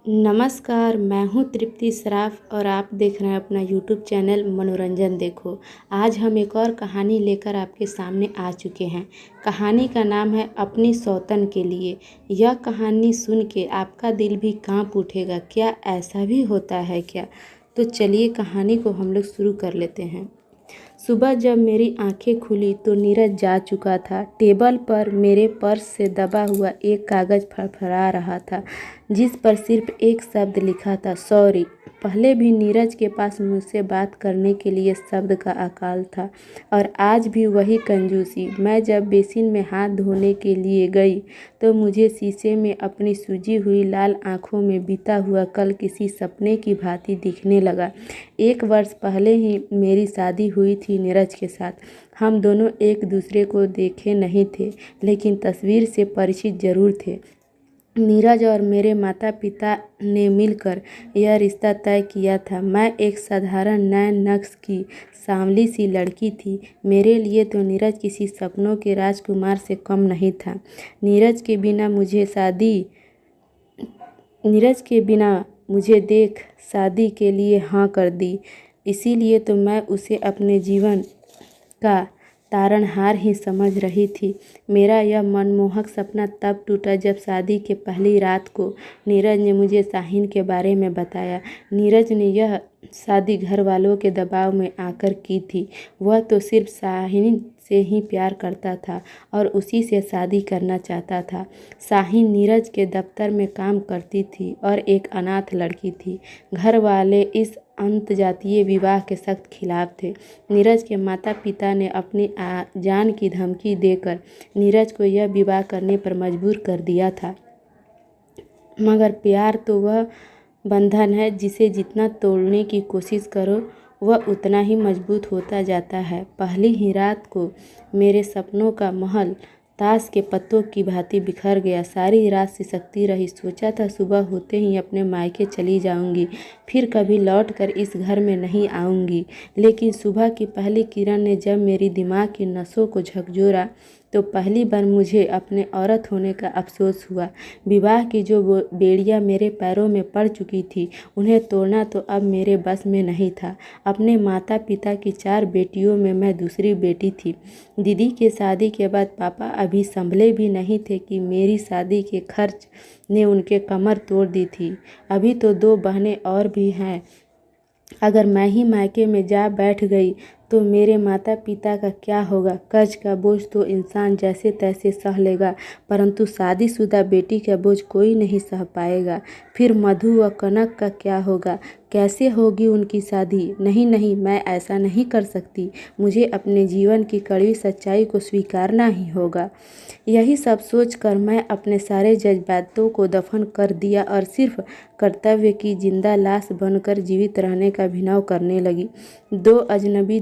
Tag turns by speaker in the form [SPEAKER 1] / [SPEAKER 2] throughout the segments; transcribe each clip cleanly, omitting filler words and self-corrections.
[SPEAKER 1] नमस्कार, मैं हूँ तृप्ति सराफ और आप देख रहे हैं अपना यूट्यूब चैनल मनोरंजन देखो। आज हम एक और कहानी लेकर आपके सामने आ चुके हैं। कहानी का नाम है अपनी सौतन के लिए। यह कहानी सुन के आपका दिल भी कांप उठेगा। क्या ऐसा भी होता है क्या? तो चलिए कहानी को हम लोग शुरू कर लेते हैं। सुबह जब मेरी आंखें खुली तो नीरज जा चुका था। टेबल पर मेरे पर्स से दबा हुआ एक कागज़ फड़फड़ा रहा था, जिस पर सिर्फ एक शब्द लिखा था, सॉरी। पहले भी नीरज के पास मुझसे बात करने के लिए शब्द का अकाल था, और आज भी वही कंजूसी। मैं जब बेसिन में हाथ धोने के लिए गई तो मुझे शीशे में अपनी सूजी हुई लाल आंखों में बीता हुआ कल किसी सपने की भांति दिखने लगा। 1 वर्ष पहले ही मेरी शादी हुई थी नीरज के साथ। हम दोनों एक दूसरे को देखे नहीं थे, लेकिन तस्वीर से परिचित जरूर थे। नीरज और मेरे माता पिता ने मिलकर यह रिश्ता तय किया था। मैं एक साधारण नैन नक्श की सांवली सी लड़की थी। मेरे लिए तो नीरज किसी सपनों के राजकुमार से कम नहीं था। नीरज के बिना मुझे देख शादी के लिए हाँ कर दी। इसीलिए तो मैं उसे अपने जीवन का तारनहार ही समझ रही थी। मेरा यह मनमोहक सपना तब टूटा जब शादी के पहली रात को नीरज ने मुझे शाहीन के बारे में बताया। नीरज ने यह शादी घर वालों के दबाव में आकर की थी। वह तो सिर्फ शाहीन से ही प्यार करता था और उसी से शादी करना चाहता था। शाहीन नीरज के दफ्तर में काम करती थी और एक अनाथ लड़की थी। घर वाले इस अंतर्जातीय विवाह के सख्त खिलाफ थे। नीरज के माता पिता ने अपनी जान की धमकी देकर नीरज को यह विवाह करने पर मजबूर कर दिया था। मगर प्यार तो वह बंधन है जिसे जितना तोड़ने की कोशिश करो वह उतना ही मजबूत होता जाता है। पहली ही रात को मेरे सपनों का महल ताश के पत्तों की भांति बिखर गया। सारी रात सिसकती रही। सोचा था सुबह होते ही अपने मायके चली जाऊंगी, फिर कभी लौटकर इस घर में नहीं आऊंगी। लेकिन सुबह की पहली किरण ने जब मेरी दिमाग की नसों को झकझोरा तो पहली बार मुझे अपने औरत होने का अफसोस हुआ। विवाह की जो बेड़ियां मेरे पैरों में पड़ चुकी थी, उन्हें तोड़ना तो अब मेरे बस में नहीं था। अपने माता पिता की 4 बेटियों में मैं दूसरी बेटी थी। दीदी के शादी के बाद पापा अभी संभले भी नहीं थे कि मेरी शादी के खर्च ने उनके कमर तोड़ दी थी। अभी तो 2 बहनें और भी हैं। अगर मैं ही मायके में जा बैठ गई तो मेरे माता पिता का क्या होगा? कर्ज का बोझ तो इंसान जैसे तैसे सह लेगा, परंतु शादीशुदा बेटी का बोझ कोई नहीं सह पाएगा। फिर मधु व कनक का क्या होगा? कैसे होगी उनकी शादी? नहीं नहीं, मैं ऐसा नहीं कर सकती। मुझे अपने जीवन की कड़वी सच्चाई को स्वीकारना ही होगा। यही सब सोचकर मैं अपने सारे जज्बातों को दफन कर दिया और सिर्फ कर्तव्य की जिंदा लाश बनकर जीवित रहने का अभिनव करने लगी। 2 अजनबी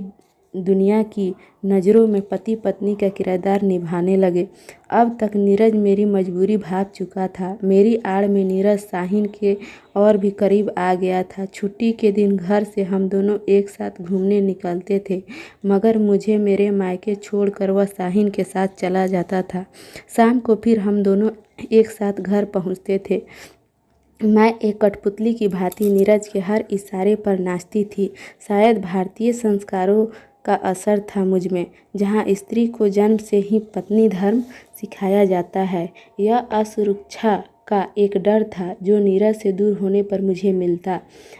[SPEAKER 1] दुनिया की नज़रों में पति पत्नी का किरदार निभाने लगे। अब तक नीरज मेरी मजबूरी भाप चुका था। मेरी आड़ में नीरज शाहीन के और भी करीब आ गया था। छुट्टी के दिन घर से हम दोनों एक साथ घूमने निकलते थे, मगर मुझे मेरे मायके छोड़कर वह शाहीन के साथ चला जाता था। शाम को फिर हम दोनों एक साथ घर पहुंचते थे। मैं एक कठपुतली की भांति नीरज के हर इशारे पर नाचती थी। शायद भारतीय संस्कारों का असर था मुझ में, जहाँ स्त्री को जन्म से ही पत्नी धर्म सिखाया जाता है। यह असुरक्षा का एक डर था जो नीरज से दूर होने पर मुझे मिलता।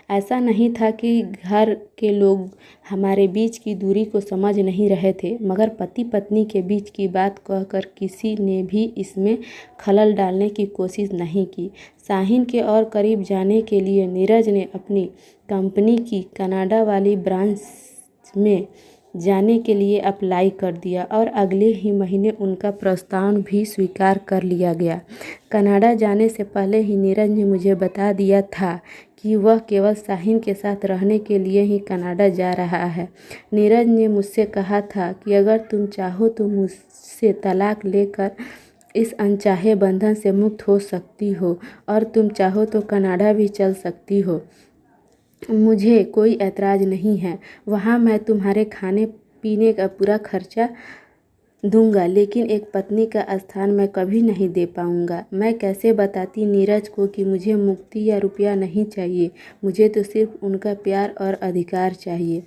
[SPEAKER 1] ऐसा नहीं था कि घर के लोग हमारे बीच की दूरी को समझ नहीं रहे थे, मगर पति पत्नी के बीच की बात कहकर किसी ने भी इसमें खलल डालने की कोशिश नहीं की। शाहीन के और करीब जाने के लिए नीरज ने अपनी कंपनी की कनाडा वाली ब्रांच में जाने के लिए अप्लाई कर दिया और अगले ही महीने उनका प्रस्ताव भी स्वीकार कर लिया गया। कनाडा जाने से पहले ही नीरज ने मुझे बता दिया था कि वह केवल शाहीन के साथ रहने के लिए ही कनाडा जा रहा है। नीरज ने मुझसे कहा था कि अगर तुम चाहो तो मुझसे तलाक लेकर इस अनचाहे बंधन से मुक्त हो सकती हो, और तुम चाहो तो कनाडा भी चल सकती हो। मुझे कोई ऐतराज़ नहीं है। वहाँ मैं तुम्हारे खाने पीने का पूरा खर्चा दूंगा, लेकिन एक पत्नी का स्थान मैं कभी नहीं दे पाऊंगा। मैं कैसे बताती नीरज को कि मुझे मुक्ति या रुपया नहीं चाहिए, मुझे तो सिर्फ उनका प्यार और अधिकार चाहिए।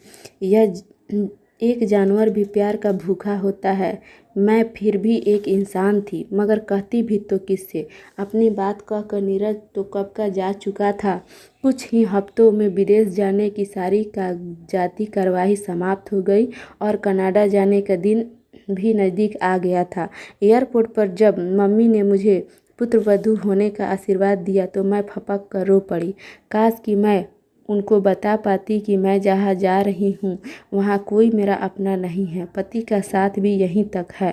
[SPEAKER 1] एक जानवर भी प्यार का भूखा होता है। मैं फिर भी एक इंसान थी, मगर कहती भी तो किससे। अपनी बात कहकर नीरज तो कब का जा चुका था। कुछ ही हफ्तों में विदेश जाने की सारी कागजाती कार्रवाई समाप्त हो गई और कनाडा जाने का दिन भी नज़दीक आ गया था। एयरपोर्ट पर जब मम्मी ने मुझे पुत्रवधू होने का आशीर्वाद दिया तो मैं फपक कर रो पड़ी। काश कि मैं उनको बता पाती कि मैं जहाँ जा रही हूँ वहाँ कोई मेरा अपना नहीं है, पति का साथ भी यहीं तक है।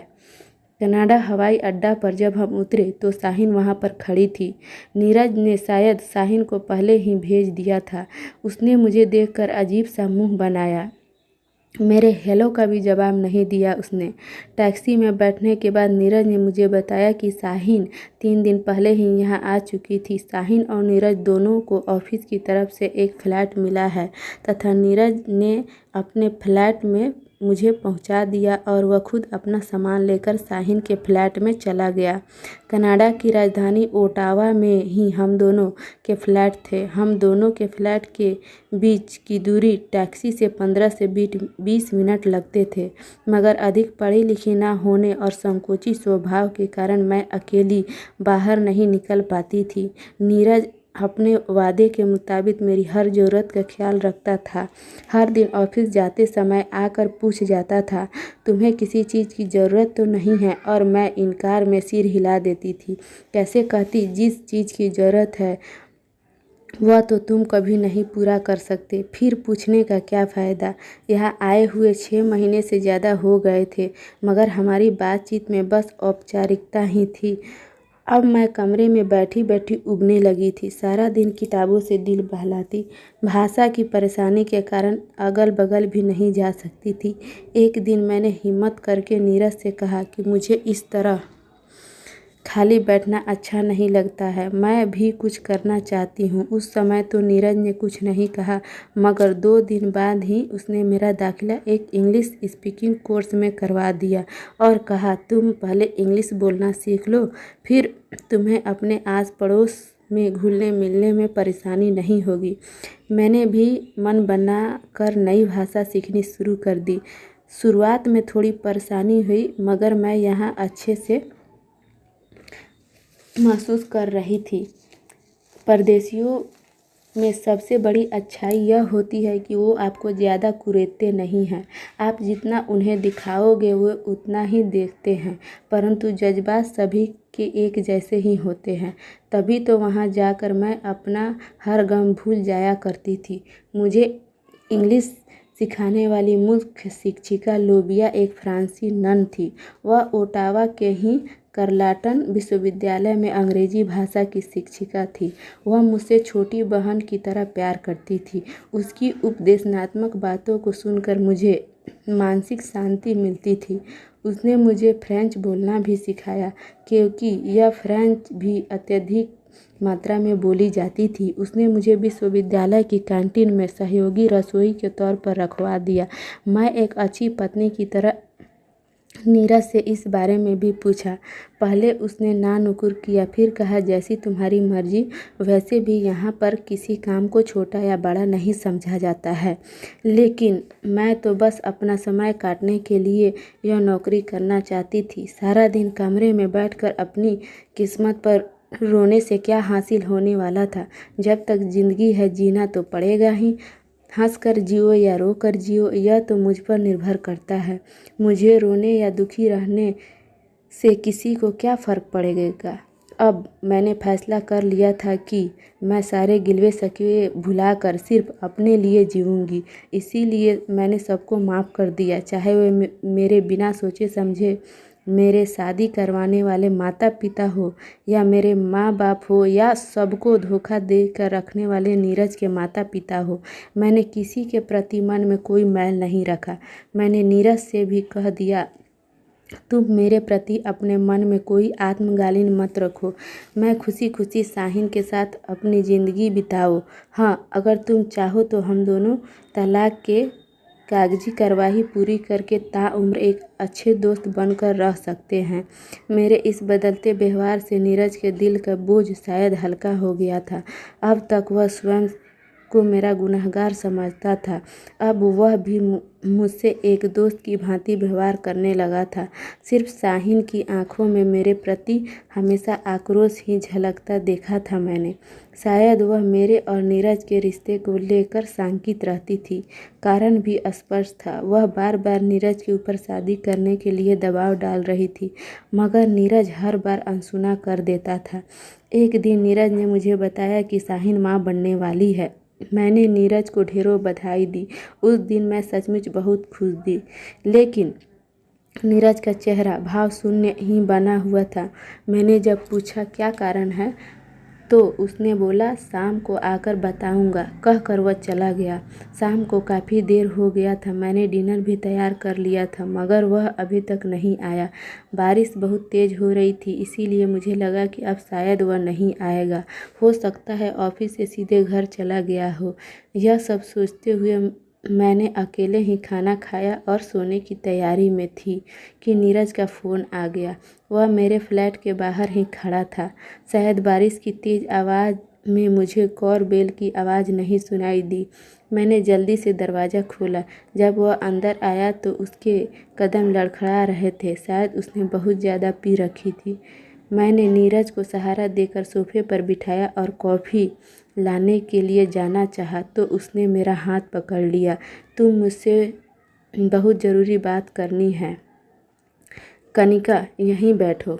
[SPEAKER 1] कनाडा हवाई अड्डा पर जब हम उतरे तो शाहीन वहाँ पर खड़ी थी। नीरज ने शायद शाहीन को पहले ही भेज दिया था। उसने मुझे देखकर अजीब सा मुंह बनाया। मेरे हेलो का भी जवाब नहीं दिया उसने। टैक्सी में बैठने के बाद नीरज ने मुझे बताया कि शाहीन 3 दिन पहले ही यहाँ आ चुकी थी। शाहीन और नीरज दोनों को ऑफिस की तरफ से एक फ्लैट मिला है तथा नीरज ने अपने फ्लैट में मुझे पहुंचा दिया और वह खुद अपना सामान लेकर शाहीन के फ्लैट में चला गया। कनाडा की राजधानी ओटावा में ही हम दोनों के फ्लैट थे। हम दोनों के फ्लैट के बीच की दूरी टैक्सी से 15 से 20 मिनट लगते थे, मगर अधिक पढ़ी लिखी ना होने और संकोची स्वभाव के कारण मैं अकेली बाहर नहीं निकल पाती थी। नीरज अपने वादे के मुताबिक मेरी हर ज़रूरत का ख्याल रखता था। हर दिन ऑफिस जाते समय आकर पूछ जाता था, तुम्हें किसी चीज़ की ज़रूरत तो नहीं है, और मैं इनकार में सिर हिला देती थी। कैसे कहती, जिस चीज़ की ज़रूरत है वह तो तुम कभी नहीं पूरा कर सकते, फिर पूछने का क्या फ़ायदा। यहाँ आए हुए 6 महीने से ज़्यादा हो गए थे, मगर हमारी बातचीत में बस औपचारिकता ही थी। अब मैं कमरे में बैठी बैठी उबने लगी थी। सारा दिन किताबों से दिल बहलाती। भाषा की परेशानी के कारण अगल बगल भी नहीं जा सकती थी। एक दिन मैंने हिम्मत करके नीरज से कहा कि मुझे इस तरह खाली बैठना अच्छा नहीं लगता है, मैं भी कुछ करना चाहती हूँ। उस समय तो नीरज ने कुछ नहीं कहा, मगर 2 दिन बाद ही उसने मेरा दाखिला एक इंग्लिश स्पीकिंग कोर्स में करवा दिया और कहा, तुम पहले इंग्लिश बोलना सीख लो, फिर तुम्हें अपने आस पड़ोस में घुलने मिलने में परेशानी नहीं होगी। मैंने भी मन बना कर नई भाषा सीखनी शुरू कर दी। शुरुआत में थोड़ी परेशानी हुई, मगर मैं यहाँ अच्छे से महसूस कर रही थी। परदेशियों में सबसे बड़ी अच्छाई यह होती है कि वो आपको ज़्यादा कुरेदते नहीं हैं। आप जितना उन्हें दिखाओगे वो उतना ही देखते हैं, परंतु जज्बात सभी के एक जैसे ही होते हैं। तभी तो वहाँ जाकर मैं अपना हर गम भूल जाया करती थी। मुझे इंग्लिश सिखाने वाली मुख्य शिक्षिका लोबिया एक फ्रांसी नन थी। वह ओटावा के ही कार्लटन विश्वविद्यालय में अंग्रेजी भाषा की शिक्षिका थी। वह मुझसे छोटी बहन की तरह प्यार करती थी। उसकी उपदेशनात्मक बातों को सुनकर मुझे मानसिक शांति मिलती थी। उसने मुझे फ्रेंच बोलना भी सिखाया, क्योंकि यह फ्रेंच भी अत्यधिक मात्रा में बोली जाती थी। उसने मुझे विश्वविद्यालय की कैंटीन में सहयोगी रसोई के तौर पर रखवा दिया। मैं एक अच्छी पत्नी की तरह नीरज से इस बारे में भी पूछा। पहले उसने ना नुकुर किया, फिर कहा, जैसी तुम्हारी मर्जी। वैसे भी यहाँ पर किसी काम को छोटा या बड़ा नहीं समझा जाता है, लेकिन मैं तो बस अपना समय काटने के लिए यह नौकरी करना चाहती थी। सारा दिन कमरे में बैठकर अपनी किस्मत पर रोने से क्या हासिल होने वाला था। जब तक जिंदगी है जीना तो पड़ेगा ही। हंसकर जियो या रोकर जियो, यह तो मुझ पर निर्भर करता है। मुझे रोने या दुखी रहने से किसी को क्या फ़र्क पड़ेगा। अब मैंने फैसला कर लिया था कि मैं सारे गिलवे शिकवे भुलाकर सिर्फ अपने लिए जीऊँगी। इसीलिए मैंने सबको माफ़ कर दिया, चाहे वे मेरे बिना सोचे समझे मेरे शादी करवाने वाले माता पिता हो, या मेरे माँ बाप हो, या सबको धोखा देकर रखने वाले नीरज के माता पिता हो। मैंने किसी के प्रति मन में कोई मैल नहीं रखा। मैंने नीरज से भी कह दिया, तुम मेरे प्रति अपने मन में कोई आत्मगालिन मत रखो। मैं खुशी खुशी शाहीन के साथ अपनी ज़िंदगी बिताओ। हाँ, अगर तुम चाहो तो हम दोनों तलाक के कागजी कार्रवाई पूरी करके ताउम्र एक अच्छे दोस्त बनकर रह सकते हैं। मेरे इस बदलते व्यवहार से नीरज के दिल का बोझ शायद हल्का हो गया था। अब तक वह स्वयं को मेरा गुनहगार समझता था, अब वह भी मुझसे एक दोस्त की भांति व्यवहार करने लगा था। सिर्फ शाहीन की आंखों में मेरे प्रति हमेशा आक्रोश ही झलकता देखा था मैंने। शायद वह मेरे और नीरज के रिश्ते को लेकर शंकित रहती थी। कारण भी स्पष्ट था, वह बार बार नीरज के ऊपर शादी करने के लिए दबाव डाल रही थी, मगर नीरज हर बार अनसुना कर देता था। एक दिन नीरज ने मुझे बताया कि शाहीन माँ बनने वाली है। मैंने नीरज को ढेरों बधाई दी। उस दिन मैं सचमुच बहुत खुश थी, लेकिन नीरज का चेहरा भाव शून्य ही बना हुआ था। मैंने जब पूछा क्या कारण है, तो उसने बोला शाम को आकर बताऊंगा, कहकर वह चला गया। शाम को काफ़ी देर हो गया था। मैंने डिनर भी तैयार कर लिया था, मगर वह अभी तक नहीं आया। बारिश बहुत तेज़ हो रही थी, इसीलिए मुझे लगा कि अब शायद वह नहीं आएगा। हो सकता है ऑफिस से सीधे घर चला गया हो। यह सब सोचते हुए मैंने अकेले ही खाना खाया और सोने की तैयारी में थी कि नीरज का फ़ोन आ गया। वह मेरे फ्लैट के बाहर ही खड़ा था। शायद बारिश की तेज़ आवाज़ में मुझे कॉर बेल की आवाज़ नहीं सुनाई दी। मैंने जल्दी से दरवाज़ा खोला। जब वह अंदर आया तो उसके कदम लड़खड़ा रहे थे। शायद उसने बहुत ज़्यादा पी रखी थी। मैंने नीरज को सहारा देकर सोफे पर बिठाया और कॉफ़ी लाने के लिए जाना चाहा तो उसने मेरा हाथ पकड़ लिया। तुम मुझसे बहुत ज़रूरी बात करनी है। कनिका, यहीं बैठो।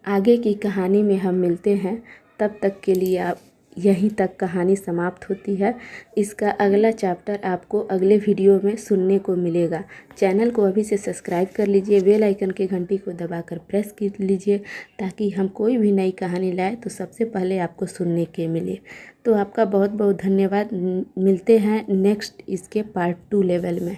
[SPEAKER 1] आगे की कहानी में हम मिलते हैं। तब तक के लिए आप यहीं तक कहानी समाप्त होती है। इसका अगला चैप्टर आपको अगले वीडियो में सुनने को मिलेगा। चैनल को अभी से सब्सक्राइब कर लीजिए, बेल आइकन की घंटी को दबाकर प्रेस कर लीजिए, ताकि हम कोई भी नई कहानी लाए तो सबसे पहले आपको सुनने के मिले। तो आपका बहुत बहुत धन्यवाद। मिलते हैं नेक्स्ट इसके पार्ट 2 लेवल में।